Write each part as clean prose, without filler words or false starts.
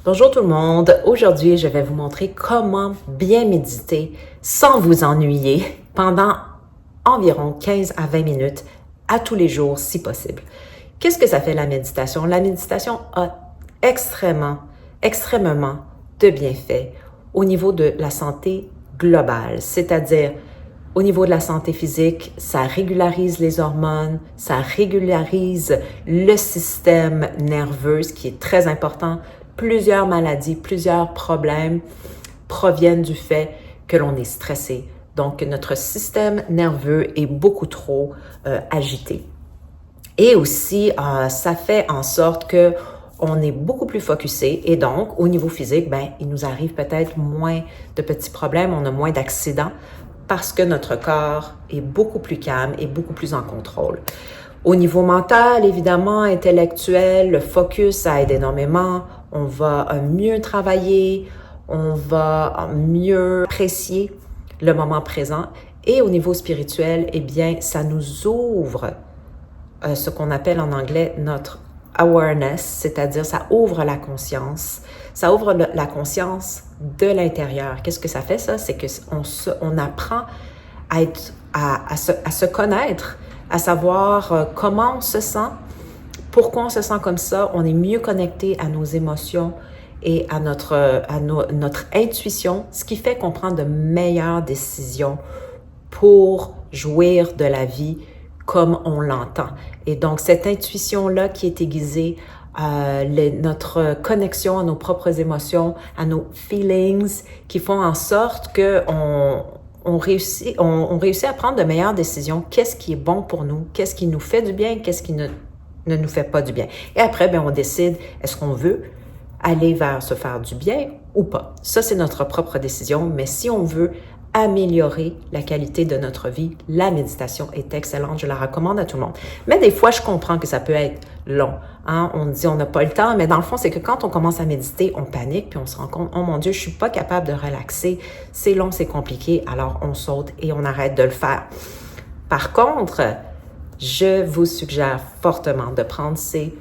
Bonjour tout le monde, aujourd'hui je vais vous montrer comment bien méditer sans vous ennuyer pendant environ 15 à 20 minutes à tous les jours si possible. Qu'est-ce que ça fait la méditation? La méditation a extrêmement de bienfaits au niveau de la santé globale, c'est-à-dire au niveau de la santé physique, ça régularise les hormones, ça régularise le système nerveux, ce qui est très important. Plusieurs maladies, plusieurs problèmes proviennent du fait que l'on est stressé. Donc, notre système nerveux est beaucoup trop agité. Et aussi, ça fait en sorte que on est beaucoup plus focusé et donc, au niveau physique, il nous arrive peut-être moins de petits problèmes, on a moins d'accidents parce que notre corps est beaucoup plus calme et beaucoup plus en contrôle. Au niveau mental, évidemment, intellectuel, le focus, ça aide énormément. On va mieux travailler, on va mieux apprécier le moment présent. Et au niveau spirituel, eh bien, ça nous ouvre ce qu'on appelle en anglais notre awareness, c'est-à-dire ça ouvre la conscience. Ça ouvre la conscience de l'intérieur. Qu'est-ce que ça fait, ça? C'est qu'on apprend à se connaître, à savoir comment on se sent, pourquoi on se sent comme ça. On est mieux connecté à nos émotions et à notre intuition, ce qui fait qu'on prend de meilleures décisions pour jouir de la vie comme on l'entend. Et donc, cette intuition-là qui est aiguisée, notre connexion à nos propres émotions, à nos feelings, qui font en sorte que on réussit à prendre de meilleures décisions. Qu'est-ce qui est bon pour nous? Qu'est-ce qui nous fait du bien? Qu'est-ce qui ne nous fait pas du bien? Et après, on décide, est-ce qu'on veut aller vers se faire du bien ou pas? Ça, c'est notre propre décision, mais si on veut améliorer la qualité de notre vie, la méditation est excellente, je la recommande à tout le monde. Mais des fois, je comprends que ça peut être long. On dit on n'a pas le temps, mais dans le fond, c'est que quand on commence à méditer, on panique, puis on se rend compte, oh mon Dieu, je suis pas capable de relaxer, c'est long, c'est compliqué, alors on saute et on arrête de le faire. Par contre, je vous suggère fortement de prendre ces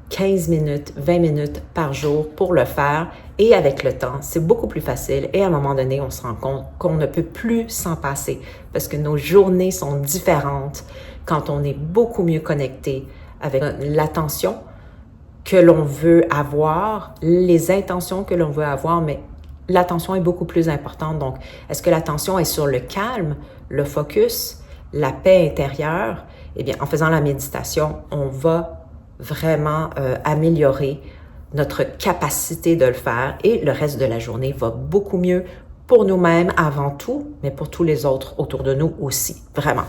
15 minutes, 20 minutes par jour pour le faire. Et avec le temps, c'est beaucoup plus facile. Et à un moment donné, on se rend compte qu'on ne peut plus s'en passer parce que nos journées sont différentes quand on est beaucoup mieux connecté avec l'attention que l'on veut avoir, les intentions que l'on veut avoir, mais l'attention est beaucoup plus importante. Donc, est-ce que l'attention est sur le calme, le focus, la paix intérieure? Eh bien, en faisant la méditation, on va vraiment améliorer notre capacité de le faire et le reste de la journée va beaucoup mieux pour nous-mêmes avant tout, mais pour tous les autres autour de nous aussi, vraiment.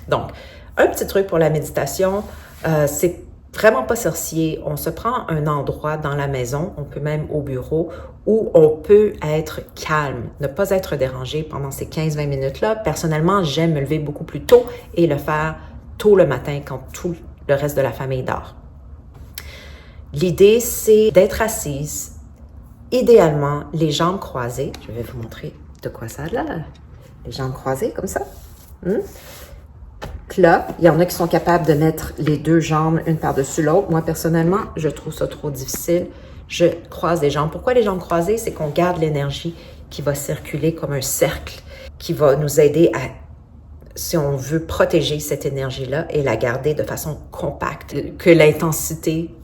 Donc, un petit truc pour la méditation, c'est vraiment pas sorcier. On se prend un endroit dans la maison, on peut même au bureau, où on peut être calme, ne pas être dérangé pendant ces 15-20 minutes-là. Personnellement, j'aime me lever beaucoup plus tôt et le faire tôt le matin quand tout le reste de la famille dort. L'idée, c'est d'être assise, idéalement les jambes croisées. Je vais vous montrer de quoi ça a l'air. Les jambes croisées comme ça. Là, il y en a qui sont capables de mettre les deux jambes une par-dessus l'autre. Moi, personnellement, je trouve ça trop difficile. Je croise les jambes. Pourquoi les jambes croisées? C'est qu'on garde l'énergie qui va circuler comme un cercle, qui va nous aider à, si on veut protéger cette énergie-là et la garder de façon compacte, que l'intensité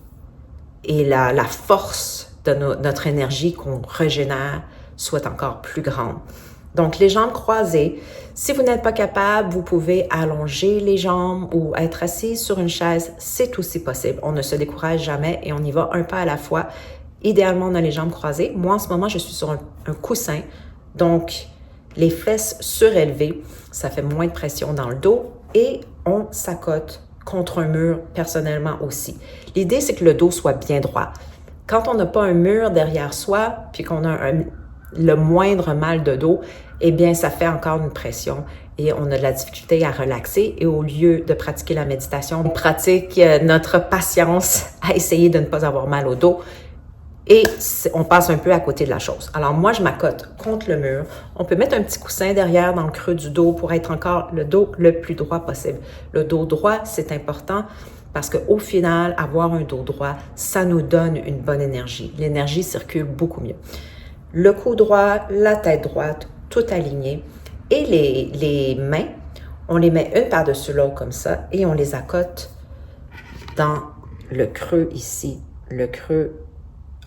et la force de notre énergie qu'on régénère soit encore plus grande. Donc, les jambes croisées. Si vous n'êtes pas capable, vous pouvez allonger les jambes ou être assis sur une chaise. C'est aussi possible. On ne se décourage jamais et on y va un pas à la fois. Idéalement, on a les jambes croisées. Moi, en ce moment, je suis sur un coussin. Donc, les fesses surélevées, ça fait moins de pression dans le dos et on s'accote contre un mur personnellement aussi. L'idée, c'est que le dos soit bien droit. Quand on n'a pas un mur derrière soi, puis qu'on a le moindre mal de dos, eh bien, ça fait encore une pression et on a de la difficulté à relaxer. Et au lieu de pratiquer la méditation, on pratique notre patience à essayer de ne pas avoir mal au dos. Et on passe un peu à côté de la chose. Alors moi, je m'accote contre le mur. On peut mettre un petit coussin derrière dans le creux du dos pour être encore le dos le plus droit possible. Le dos droit, c'est important Parce qu'au final, avoir un dos droit, ça nous donne une bonne énergie. L'énergie circule beaucoup mieux. Le cou droit, la tête droite, tout aligné. Et les mains, on les met une par-dessus l'autre comme ça et on les accote dans le creux ici, le creux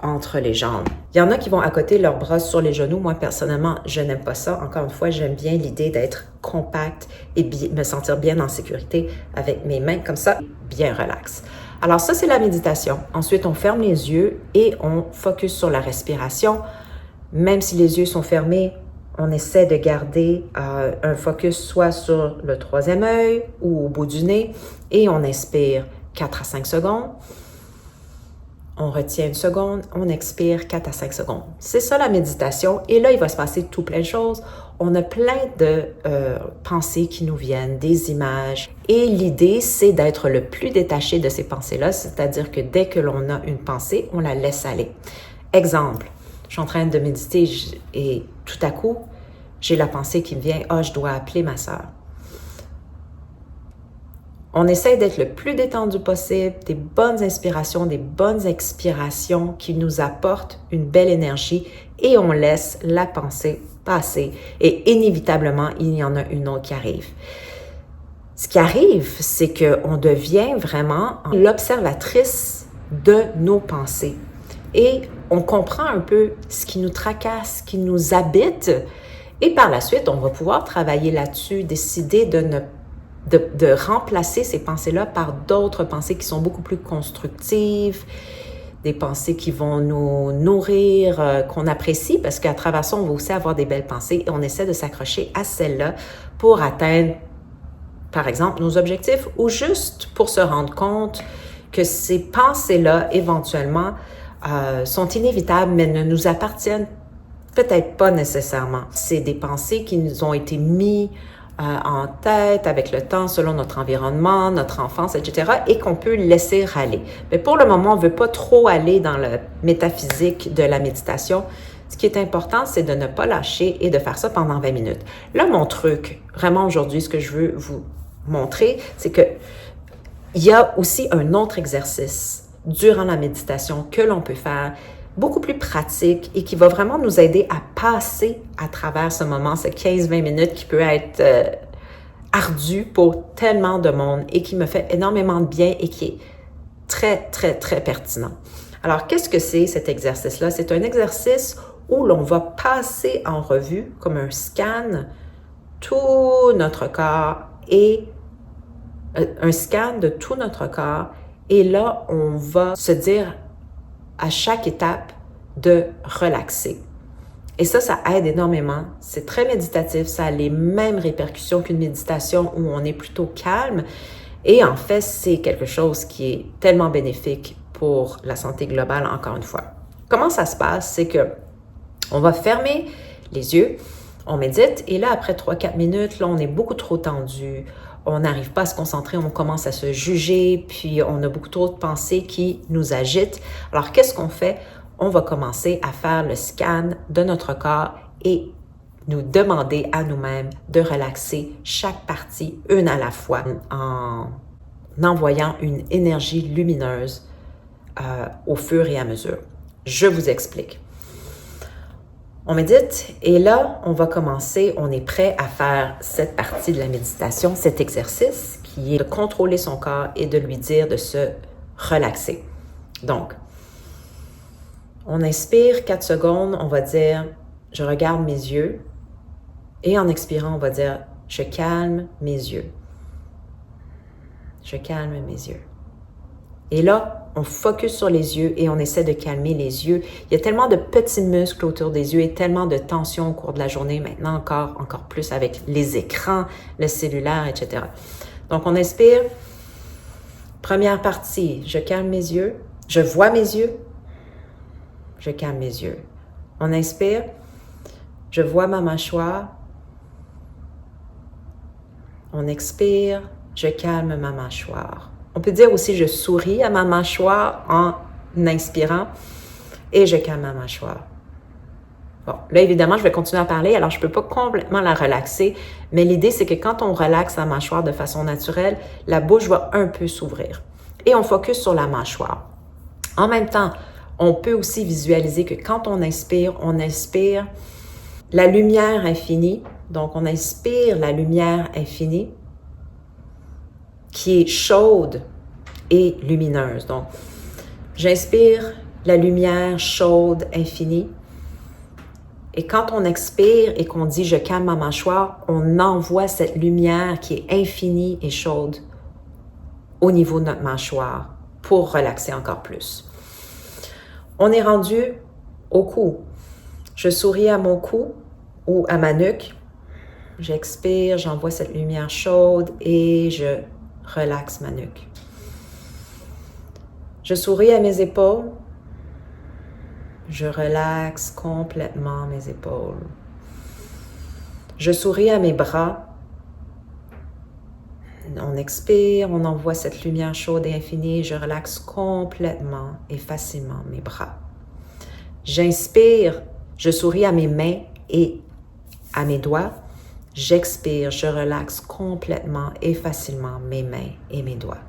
entre les jambes. Il y en a qui vont accoter leurs bras sur les genoux. Moi, personnellement, je n'aime pas ça. Encore une fois, j'aime bien l'idée d'être compacte et me sentir bien en sécurité avec mes mains comme ça, bien relax. Alors ça, c'est la méditation. Ensuite, on ferme les yeux et on focus sur la respiration. Même si les yeux sont fermés, on essaie de garder un focus soit sur le troisième œil ou au bout du nez et on inspire 4 à 5 secondes. On retient 1 seconde, on expire 4 à 5 secondes. C'est ça la méditation. Et là, il va se passer tout plein de choses. On a plein de pensées qui nous viennent, des images. Et l'idée, c'est d'être le plus détaché de ces pensées-là, c'est-à-dire que dès que l'on a une pensée, on la laisse aller. Exemple, je suis en train de méditer et tout à coup, j'ai la pensée qui me vient, « Ah, je dois appeler ma sœur. » On essaie d'être le plus détendu possible, des bonnes inspirations, des bonnes expirations qui nous apportent une belle énergie et on laisse la pensée passer. Et inévitablement, il y en a une autre qui arrive. Ce qui arrive, c'est qu'on devient vraiment l'observatrice de nos pensées. Et on comprend un peu ce qui nous tracasse, ce qui nous habite. Et par la suite, on va pouvoir travailler là-dessus, décider de remplacer ces pensées-là par d'autres pensées qui sont beaucoup plus constructives, des pensées qui vont nous nourrir, qu'on apprécie, parce qu'à travers ça, on va aussi avoir des belles pensées et on essaie de s'accrocher à celles-là pour atteindre, par exemple, nos objectifs ou juste pour se rendre compte que ces pensées-là, éventuellement, sont inévitables, mais ne nous appartiennent peut-être pas nécessairement. C'est des pensées qui nous ont été mises en tête avec le temps, selon notre environnement, notre enfance, etc., et qu'on peut laisser aller. Mais pour le moment, on ne veut pas trop aller dans la métaphysique de la méditation. Ce qui est important, c'est de ne pas lâcher et de faire ça pendant 20 minutes. Là, mon truc, vraiment aujourd'hui, ce que je veux vous montrer, c'est que il y a aussi un autre exercice durant la méditation que l'on peut faire, beaucoup plus pratique et qui va vraiment nous aider à passer à travers ce moment, ce 15-20 minutes qui peut être ardu pour tellement de monde et qui me fait énormément de bien et qui est très, très, très pertinent. Alors, qu'est-ce que c'est cet exercice-là? C'est un exercice où l'on va passer en revue, comme un scan, tout notre corps et un scan de tout notre corps. Et là, on va se dire à chaque étape de relaxer. Et ça aide énormément. C'est très méditatif, ça a les mêmes répercussions qu'une méditation où on est plutôt calme. Et en fait, c'est quelque chose qui est tellement bénéfique pour la santé globale, encore une fois. Comment ça se passe? C'est que on va fermer les yeux, on médite, et là, après 3-4 minutes, là, on est beaucoup trop tendu. On n'arrive pas à se concentrer, on commence à se juger, puis on a beaucoup trop de pensées qui nous agitent. Alors, qu'est-ce qu'on fait? On va commencer à faire le scan de notre corps et nous demander à nous-mêmes de relaxer chaque partie une à la fois en envoyant une énergie lumineuse au fur et à mesure. Je vous explique. On médite et là, on va commencer, on est prêt à faire cette partie de la méditation, cet exercice qui est de contrôler son corps et de lui dire de se relaxer. Donc, on inspire 4 secondes, on va dire « je regarde mes yeux » et en expirant, on va dire « je calme mes yeux ». Je calme mes yeux. Et là, on focus sur les yeux et on essaie de calmer les yeux. Il y a tellement de petits muscles autour des yeux et tellement de tension au cours de la journée, maintenant encore plus avec les écrans, le cellulaire, etc. Donc, on inspire. Première partie, je calme mes yeux. Je vois mes yeux. Je calme mes yeux. On inspire. Je vois ma mâchoire. On expire. Je calme ma mâchoire. On peut dire aussi je souris à ma mâchoire en inspirant et je calme ma mâchoire. Bon, là évidemment, je vais continuer à parler, alors je ne peux pas complètement la relaxer, mais l'idée c'est que quand on relaxe la mâchoire de façon naturelle, la bouche va un peu s'ouvrir. et on focus sur la mâchoire. En même temps, on peut aussi visualiser que quand on inspire la lumière infinie. Donc, on inspire la lumière infinie qui est chaude et lumineuse. Donc, j'inspire la lumière chaude infinie. Et quand on expire et qu'on dit « je calme ma mâchoire », on envoie cette lumière qui est infinie et chaude au niveau de notre mâchoire pour relaxer encore plus. On est rendu au cou. Je souris à mon cou ou à ma nuque. J'expire, j'envoie cette lumière chaude et je relaxe ma nuque. Je souris à mes épaules. Je relaxe complètement mes épaules. Je souris à mes bras. On expire, on envoie cette lumière chaude et infinie. Je relaxe complètement et facilement mes bras. J'inspire, je souris à mes mains et à mes doigts. J'expire, je relaxe complètement et facilement mes mains et mes doigts.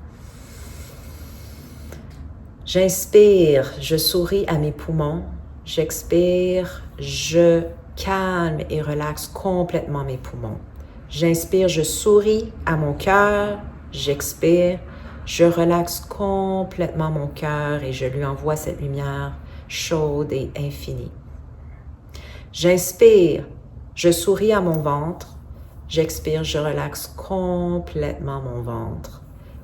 J'inspire, je souris à mes poumons. J'expire, je calme et relaxe complètement mes poumons. J'inspire, je souris à mon cœur. J'expire, je relaxe complètement mon cœur et je lui envoie cette lumière chaude et infinie. J'inspire, je souris à mon ventre. J'expire, je relaxe complètement mon ventre.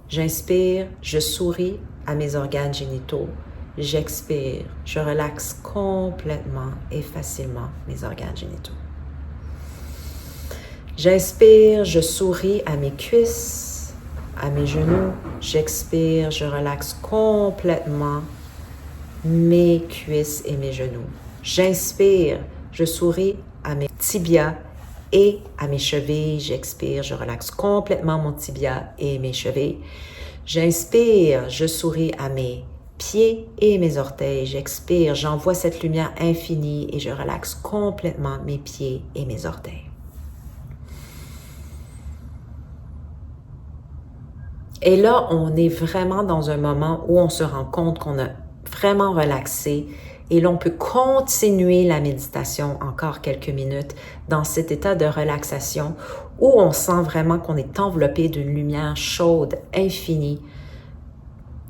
J'inspire, je souris à mes organes génitaux. J'expire, je relaxe complètement et facilement mes organes génitaux. J'inspire, je souris à mes cuisses, à mes genoux. J'expire, je relaxe complètement mes cuisses et mes genoux. J'inspire, je souris à mes tibias et à mes chevilles. J'expire, je relaxe complètement mon tibia et mes chevilles. J'inspire, je souris à mes pieds et mes orteils. J'expire, j'envoie cette lumière infinie et je relaxe complètement mes pieds et mes orteils. Et là, on est vraiment dans un moment où on se rend compte qu'on a vraiment relaxé. Et là, on peut continuer la méditation encore quelques minutes dans cet état de relaxation où on sent vraiment qu'on est enveloppé d'une lumière chaude, infinie,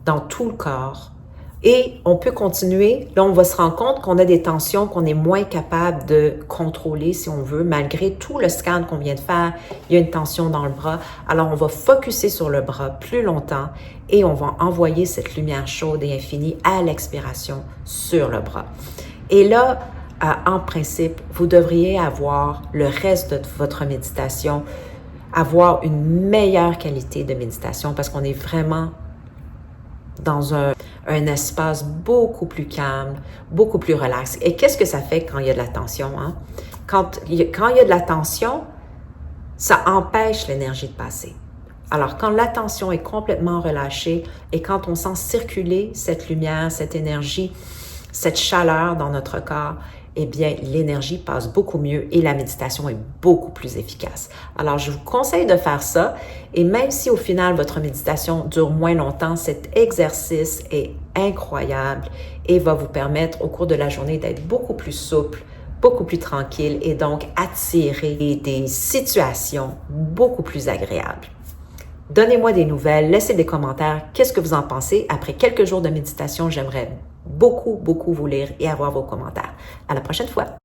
dans tout le corps. Et on peut continuer. Là, on va se rendre compte qu'on a des tensions qu'on est moins capable de contrôler, si on veut, malgré tout le scan qu'on vient de faire. Il y a une tension dans le bras. Alors, on va focusser sur le bras plus longtemps et on va envoyer cette lumière chaude et infinie à l'expiration sur le bras. Et là, en principe, vous devriez avoir le reste de votre méditation, avoir une meilleure qualité de méditation parce qu'on est vraiment dans un espace beaucoup plus calme, beaucoup plus relax. Et qu'est-ce que ça fait quand il y a de la tension? Hein? Quand il y a de la tension, ça empêche l'énergie de passer. Alors, quand la tension est complètement relâchée et quand on sent circuler cette lumière, cette énergie, cette chaleur dans notre corps, eh bien, l'énergie passe beaucoup mieux et la méditation est beaucoup plus efficace. Alors, je vous conseille de faire ça et même si au final, votre méditation dure moins longtemps, cet exercice est incroyable et va vous permettre au cours de la journée d'être beaucoup plus souple, beaucoup plus tranquille et donc attirer des situations beaucoup plus agréables. Donnez-moi des nouvelles, laissez des commentaires. Qu'est-ce que vous en pensez? Après quelques jours de méditation, j'aimerais beaucoup vous lire et avoir vos commentaires. À la prochaine fois!